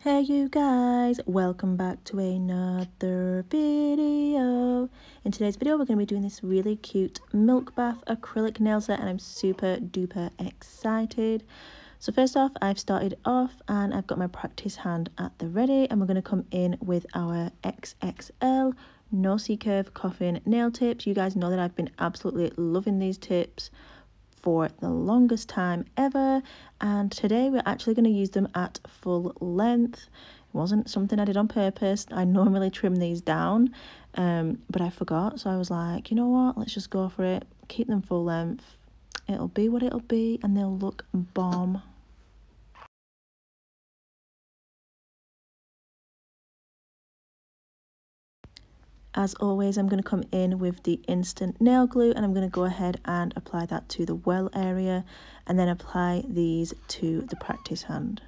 Hey you guys, welcome back to another video. In today's video we're going to be doing this really cute milk bath acrylic nail set and I'm super duper excited. So first off, I've started off and I've got my practice hand at the ready and we're going to come in with our XXL No curve coffin nail tips. You guys know that I've been absolutely loving these tips for the longest time ever, and today we're actually going to use them at full length. It wasn't something I did on purpose. I normally trim these down, but I forgot, so I was like, you know what, let's just go for it, keep them full length, it'll be what it'll be and they'll look bomb. As always, I'm going to come in with the instant nail glue and I'm going to go ahead and apply that to the well area and then apply these to the practice hand.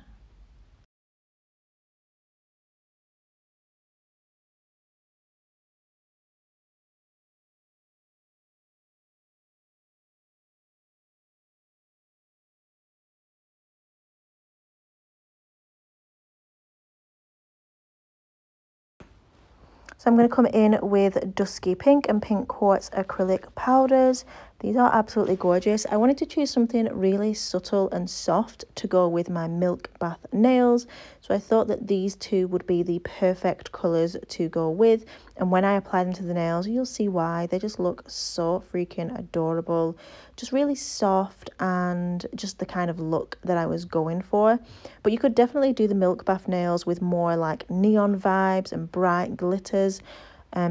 So I'm going to come in with dusky pink and pink quartz acrylic powders. These are absolutely gorgeous. I wanted to choose something really subtle and soft to go with my milk bath nails. So I thought that these two would be the perfect colours to go with. And when I apply them to the nails, you'll see why. They just look so freaking adorable. Just really soft and just the kind of look that I was going for. But you could definitely do the milk bath nails with more like neon vibes and bright glitters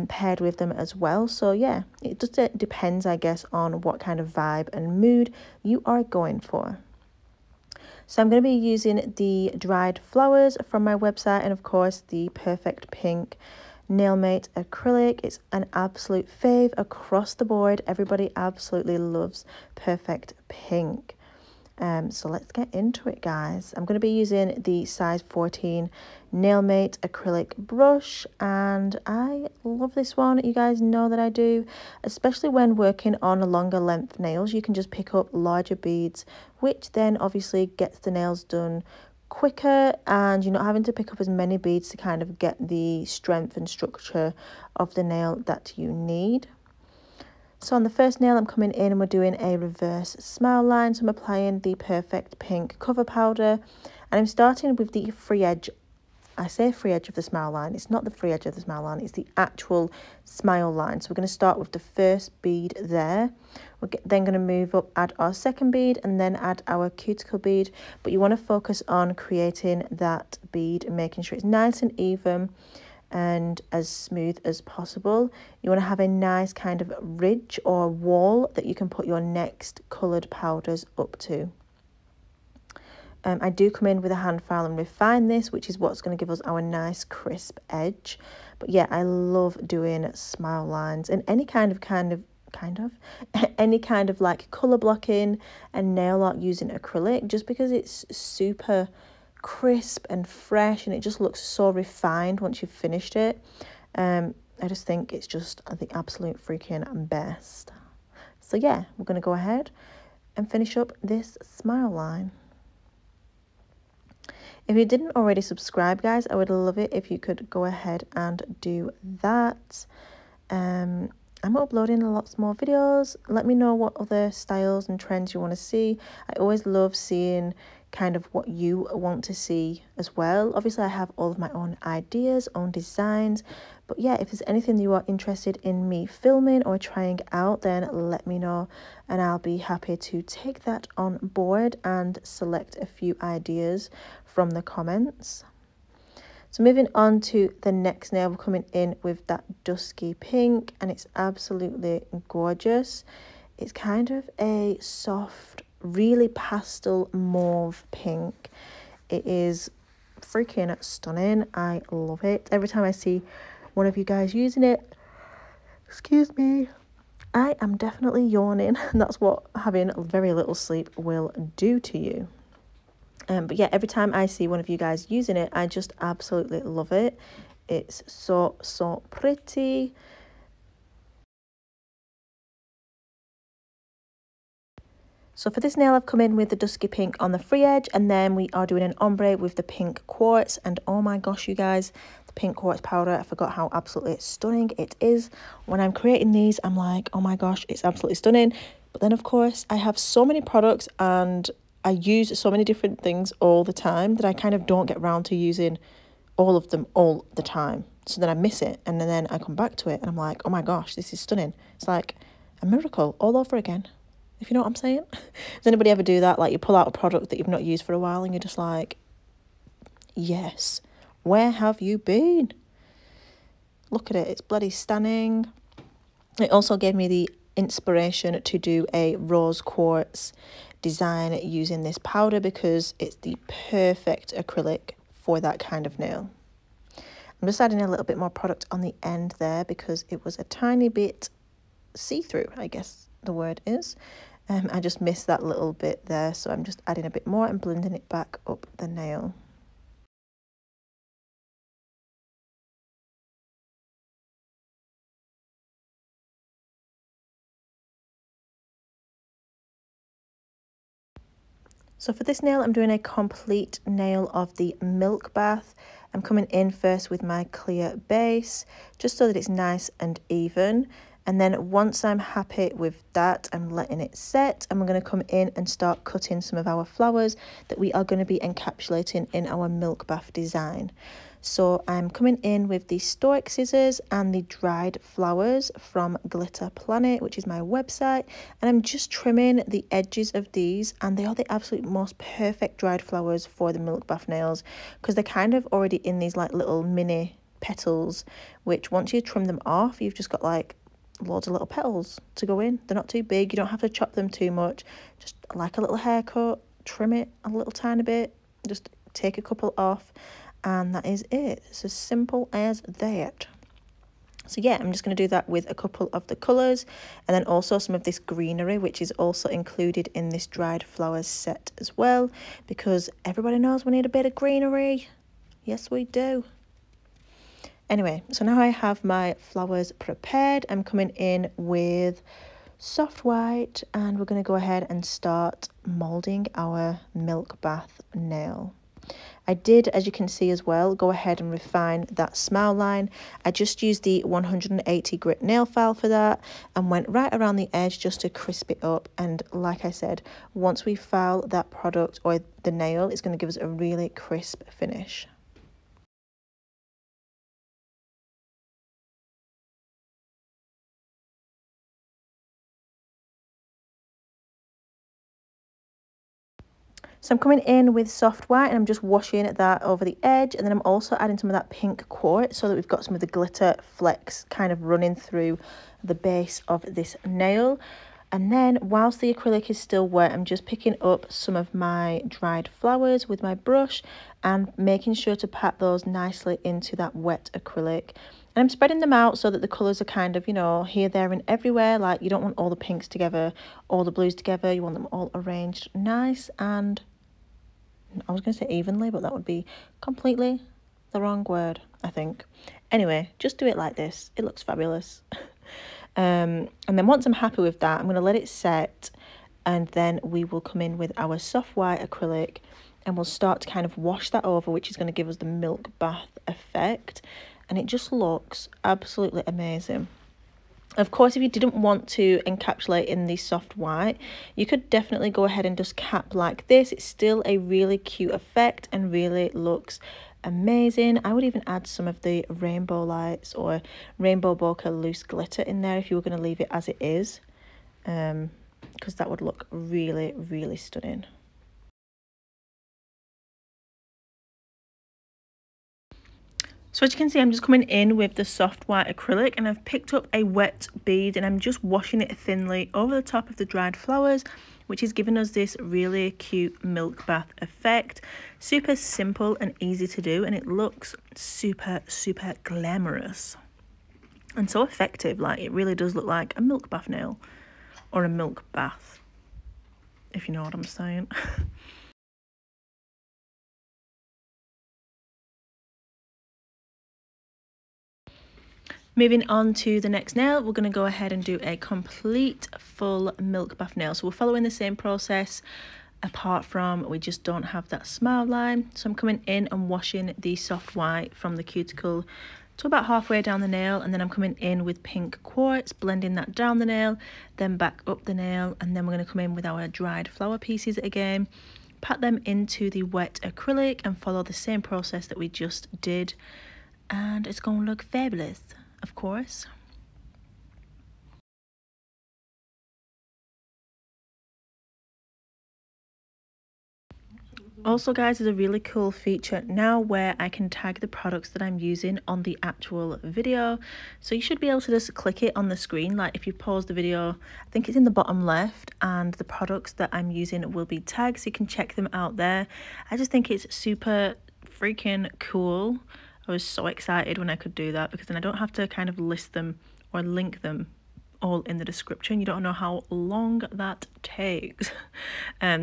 paired with them as well. So yeah, it just depends, I guess, on what kind of vibe and mood you are going for. So I'm going to be using the dried flowers from my website and of course the Perfect Pink Nailmate acrylic. It's an absolute fave across the board. Everybody absolutely loves Perfect Pink. So let's get into it, guys. I'm going to be using the size 14 Nailmate acrylic brush and I love this one. You guys know that I do, especially when working on longer length nails. You can just pick up larger beads, which then obviously gets the nails done quicker and you're not having to pick up as many beads to kind of get the strength and structure of the nail that you need. So on the first nail I'm coming in and we're doing a reverse smile line. So I'm applying the Perfect Pink cover powder and I'm starting with the free edge. I say free edge of the smile line. It's not the free edge of the smile line, it's the actual smile line. So we're going to start with the first bead there. We're then going to move up, add our second bead and then add our cuticle bead. But you want to focus on creating that bead and making sure it's nice and even and as smooth as possible. You want to have a nice kind of ridge or wall that you can put your next coloured powders up to. I do come in with a hand file and refine this, which is what's going to give us our nice crisp edge. But yeah, I love doing smile lines and any kind of any kind of like colour blocking and nail art using acrylic, just because it's super crisp and fresh and it just looks so refined once you've finished it. I just think it's just the absolute freaking best. So yeah, we're going to go ahead and finish up this smile line. If you didn't already subscribe, guys, I would love it if you could go ahead and do that. I'm uploading lots more videos. Let me know what other styles and trends you want to see. I always love seeing kind of what you want to see as well. Obviously, I have all of my own ideas, own designs. But yeah, if there's anything you are interested in me filming or trying out, then let me know. And I'll be happy to take that on board and select a few ideas from the comments. So moving on to the next nail, we're coming in with that dusky pink and it's absolutely gorgeous. It's kind of a soft, really pastel mauve pink. It is freaking stunning. I love it. Every time I see one of you guys using it, excuse me, I am definitely yawning. That's what having very little sleep will do to you. But yeah, every time I see one of you guys using it, I just absolutely love it. It's so pretty. So for this nail, I've come in with the dusky pink on the free edge, and then we are doing an ombre with the pink quartz. And oh my gosh, you guys, the pink quartz powder, I forgot how absolutely stunning it is. When I'm creating these, I'm like, oh my gosh, it's absolutely stunning. But then of course I have so many products and I use so many different things all the time that I kind of don't get around to using all of them all the time. So then I miss it, and then I come back to it and I'm like, oh my gosh, this is stunning. It's like a miracle all over again. If you know what I'm saying. Does anybody ever do that? Like you pull out a product that you've not used for a while and you're just like, yes, where have you been? Look at it, it's bloody stunning. It also gave me the inspiration to do a rose quartz design using this powder because it's the perfect acrylic for that kind of nail. I'm just adding a little bit more product on the end there because it was a tiny bit see-through, I guess the word is. I just missed that little bit there, so I'm just adding a bit more and blending it back up the nail. So for this nail, I'm doing a complete nail of the milk bath. I'm coming in first with my clear base, just so that it's nice and even. And then once I'm happy with that, I'm letting it set, and we're going to come in and start cutting some of our flowers that we are going to be encapsulating in our milk bath design. So I'm coming in with the Stoic scissors and the dried flowers from Glitter Planet, which is my website, and I'm just trimming the edges of these, and they are the absolute most perfect dried flowers for the milk bath nails because they're kind of already in these like little mini petals, which once you trim them off, you've just got like loads of little petals to go in. They're not too big, you don't have to chop them too much, just like a little haircut, trim it a little tiny bit, just take a couple off, and that is it. It's as simple as that. So yeah, I'm just going to do that with a couple of the colours, and then also some of this greenery, which is also included in this dried flowers set as well, because everybody knows we need a bit of greenery. Yes, we do. Anyway, so now I have my flowers prepared. I'm coming in with soft white, and we're going to go ahead and start moulding our milk bath nail. I did, as you can see as well, go ahead and refine that smile line. I just used the 180 grit nail file for that and went right around the edge just to crisp it up. And like I said, once we file that product or the nail, it's going to give us a really crisp finish. So I'm coming in with soft white and I'm just washing that over the edge, and then I'm also adding some of that pink quartz so that we've got some of the glitter flecks kind of running through the base of this nail. And then whilst the acrylic is still wet, I'm just picking up some of my dried flowers with my brush and making sure to pat those nicely into that wet acrylic. And I'm spreading them out so that the colours are kind of, you know, here, there and everywhere. Like you don't want all the pinks together, all the blues together. You want them all arranged nice and, I was going to say evenly, but that would be completely the wrong word, I think. Anyway, just do it like this. It looks fabulous. And then once I'm happy with that, I'm going to let it set, and then we will come in with our soft white acrylic and we'll start to kind of wash that over, which is going to give us the milk bath effect. And it just looks absolutely amazing. Of course, if you didn't want to encapsulate in the soft white, you could definitely go ahead and just cap like this. It's still a really cute effect and really looks amazing. I would even add some of the rainbow lights or rainbow bokeh loose glitter in there if you were going to leave it as it is, because that would look really, really stunning. So as you can see, I'm just coming in with the soft white acrylic, and I've picked up a wet bead and I'm just washing it thinly over the top of the dried flowers, which is giving us this really cute milk bath effect. Super simple and easy to do, and it looks super, super glamorous and so effective. Like it really does look like a milk bath nail or a milk bath, if you know what I'm saying. Moving on to the next nail, we're going to go ahead and do a complete full milk bath nail. So we're following the same process, apart from we just don't have that smile line. So I'm coming in and washing the soft white from the cuticle to about halfway down the nail, and then I'm coming in with pink quartz, blending that down the nail, then back up the nail, and then we're going to come in with our dried flower pieces again, pat them into the wet acrylic and follow the same process that we just did, and it's going to look fabulous, of course. Also guys, there's a really cool feature now where I can tag the products that I'm using on the actual video. So you should be able to just click it on the screen. Like if you pause the video, I think it's in the bottom left, and the products that I'm using will be tagged, so you can check them out there. I just think it's super freaking cool. I was so excited when I could do that, because then I don't have to kind of list them or link them all in the description. You don't know how long that takes.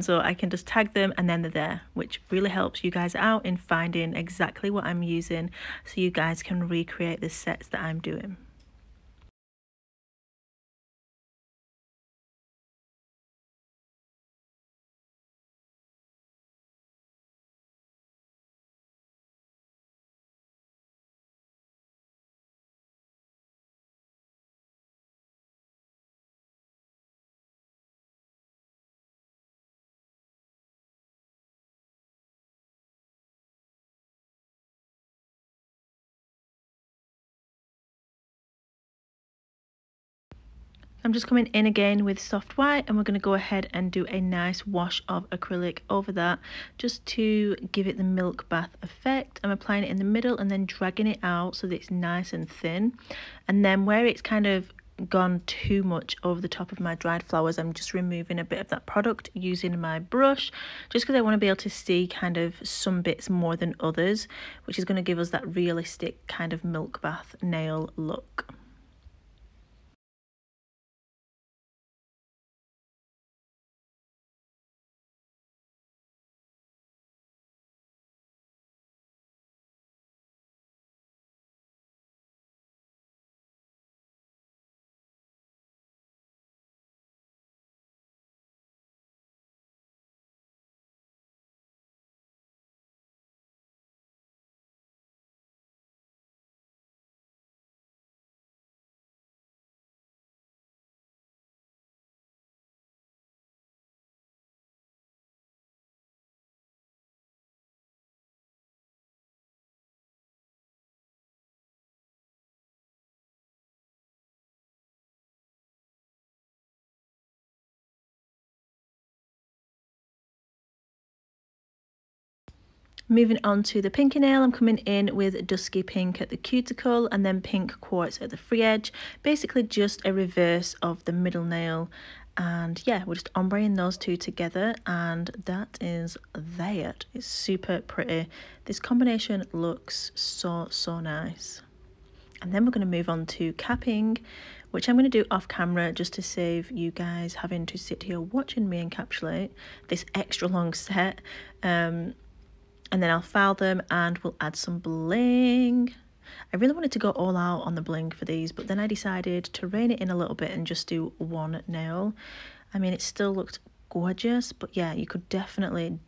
So I can just tag them and then they're there, which really helps you guys out in finding exactly what I'm using, so you guys can recreate the sets that I'm doing. I'm just coming in again with soft white, and we're going to go ahead and do a nice wash of acrylic over that, just to give it the milk bath effect. I'm applying it in the middle and then dragging it out so that it's nice and thin, and then where it's kind of gone too much over the top of my dried flowers, I'm just removing a bit of that product using my brush, just because I want to be able to see kind of some bits more than others, which is going to give us that realistic kind of milk bath nail look. Moving on to the pinky nail, I'm coming in with dusky pink at the cuticle and then pink quartz at the free edge. Basically just a reverse of the middle nail. And yeah, we're just ombreing those two together, and that is that. It's super pretty. This combination looks so nice. And then we're going to move on to capping, which I'm going to do off camera just to save you guys having to sit here watching me encapsulate this extra long set. And then I'll file them and we'll add some bling. I really wanted to go all out on the bling for these, but then I decided to rein it in a little bit and just do one nail. I mean, it still looked gorgeous, but yeah, you could definitely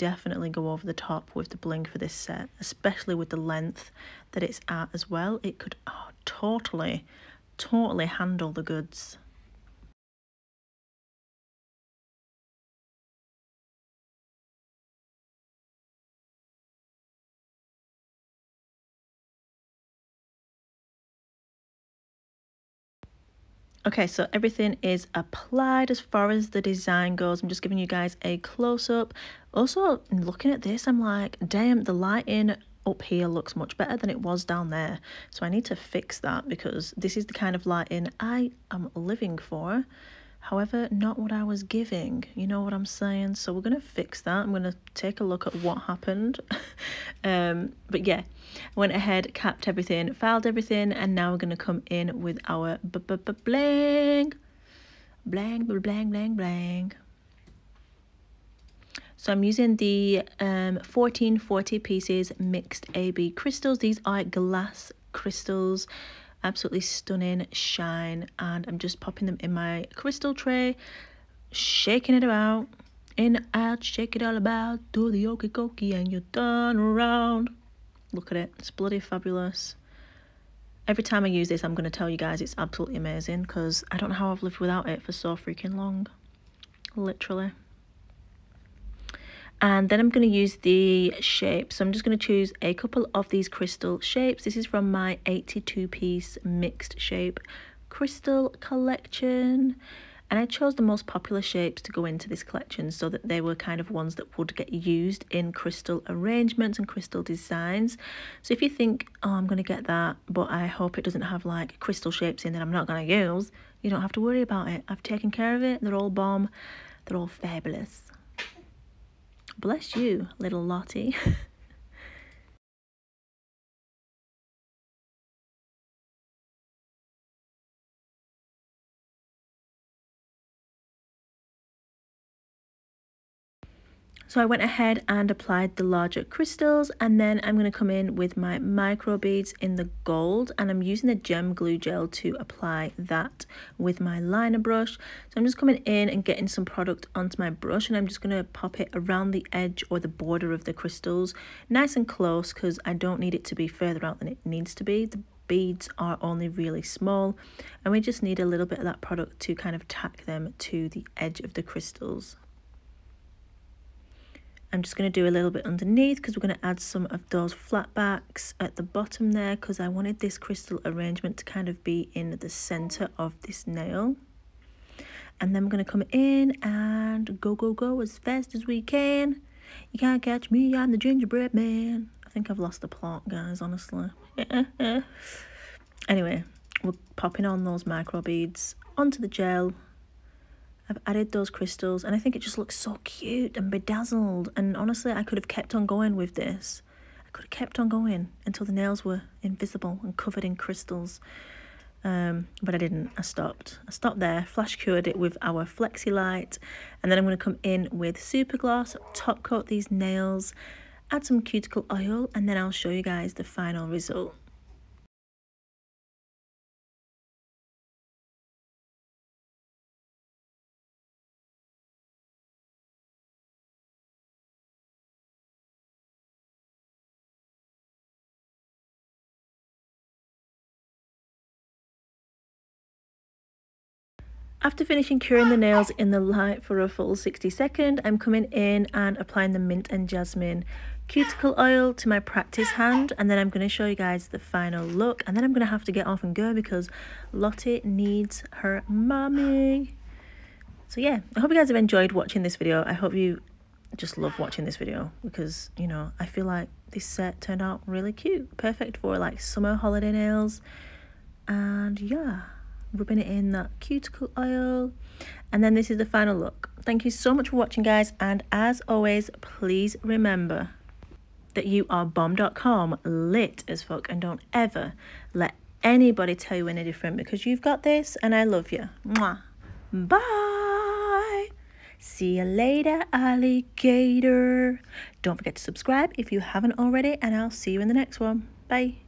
go over the top with the bling for this set, especially with the length that it's at as well. It could totally handle the goods. Okay, so everything is applied as far as the design goes. I'm just giving you guys a close-up. Also, looking at this, I'm like, damn, the lighting up here looks much better than it was down there. So I need to fix that, because this is the kind of lighting I am living for. However, not what I was giving, you know what I'm saying? So we're going to fix that. I'm going to take a look at what happened. But yeah, went ahead, capped everything, filed everything, and now we're going to come in with our bling. So I'm using the 1440 pieces mixed AB crystals. These are glass crystals. Absolutely stunning shine. And I'm just popping them in my crystal tray, shaking it about. In, out, shake it all about. Do the okie dokie and you turn around. Look at it. It's bloody fabulous. Every time I use this, I'm going to tell you guys it's absolutely amazing because I don't know how I've lived without it for so freaking long. Literally. And then I'm going to use the shape. So I'm just going to choose a couple of these crystal shapes. This is from my 82-piece mixed shape crystal collection. And I chose the most popular shapes to go into this collection so that they were kind of ones that would get used in crystal arrangements and crystal designs. So if you think, oh, I'm going to get that, but I hope it doesn't have like crystal shapes in that I'm not going to use, you don't have to worry about it. I've taken care of it. They're all bomb. They're all fabulous. Bless you, little Lottie. So I went ahead and applied the larger crystals, and then I'm going to come in with my micro beads in the gold, and I'm using the gem glue gel to apply that with my liner brush. So I'm just coming in and getting some product onto my brush, and I'm just going to pop it around the edge or the border of the crystals, nice and close, because I don't need it to be further out than it needs to be. The beads are only really small, and we just need a little bit of that product to kind of tack them to the edge of the crystals. I'm just going to do a little bit underneath because we're going to add some of those flat backs at the bottom there, because I wanted this crystal arrangement to kind of be in the center of this nail. And then we're going to come in and go as fast as we can. You can't catch me, I'm the gingerbread man. I think I've lost the plot, guys, honestly. Anyway, we're popping on those micro beads onto the gel. I've added those crystals and I think it just looks so cute and bedazzled, and honestly I could have kept on going with this. I could have kept on going until the nails were invisible and covered in crystals, but I didn't. I stopped there, flash cured it with our Flexi Light, and then I'm going to come in with super gloss, top coat these nails, add some cuticle oil, and then I'll show you guys the final result. After finishing curing the nails in the light for a full 60 seconds, I'm coming in and applying the mint and jasmine cuticle oil to my practice hand, and then I'm going to show you guys the final look, and then I'm going to have to get off and go because Lottie needs her mommy. So yeah, I hope you guys have enjoyed watching this video. I hope you just love watching this video because, you know, I feel like this set turned out really cute, perfect for like summer holiday nails. And yeah, rubbing it in that cuticle oil, and then this is the final look. Thank you so much for watching, guys, and as always, please remember that you are bomb.com, lit as fuck, and don't ever let anybody tell you any different, because you've got this and I love you. Mwah. Bye. See you later, alligator. Don't forget to subscribe if you haven't already, and I'll see you in the next one. Bye.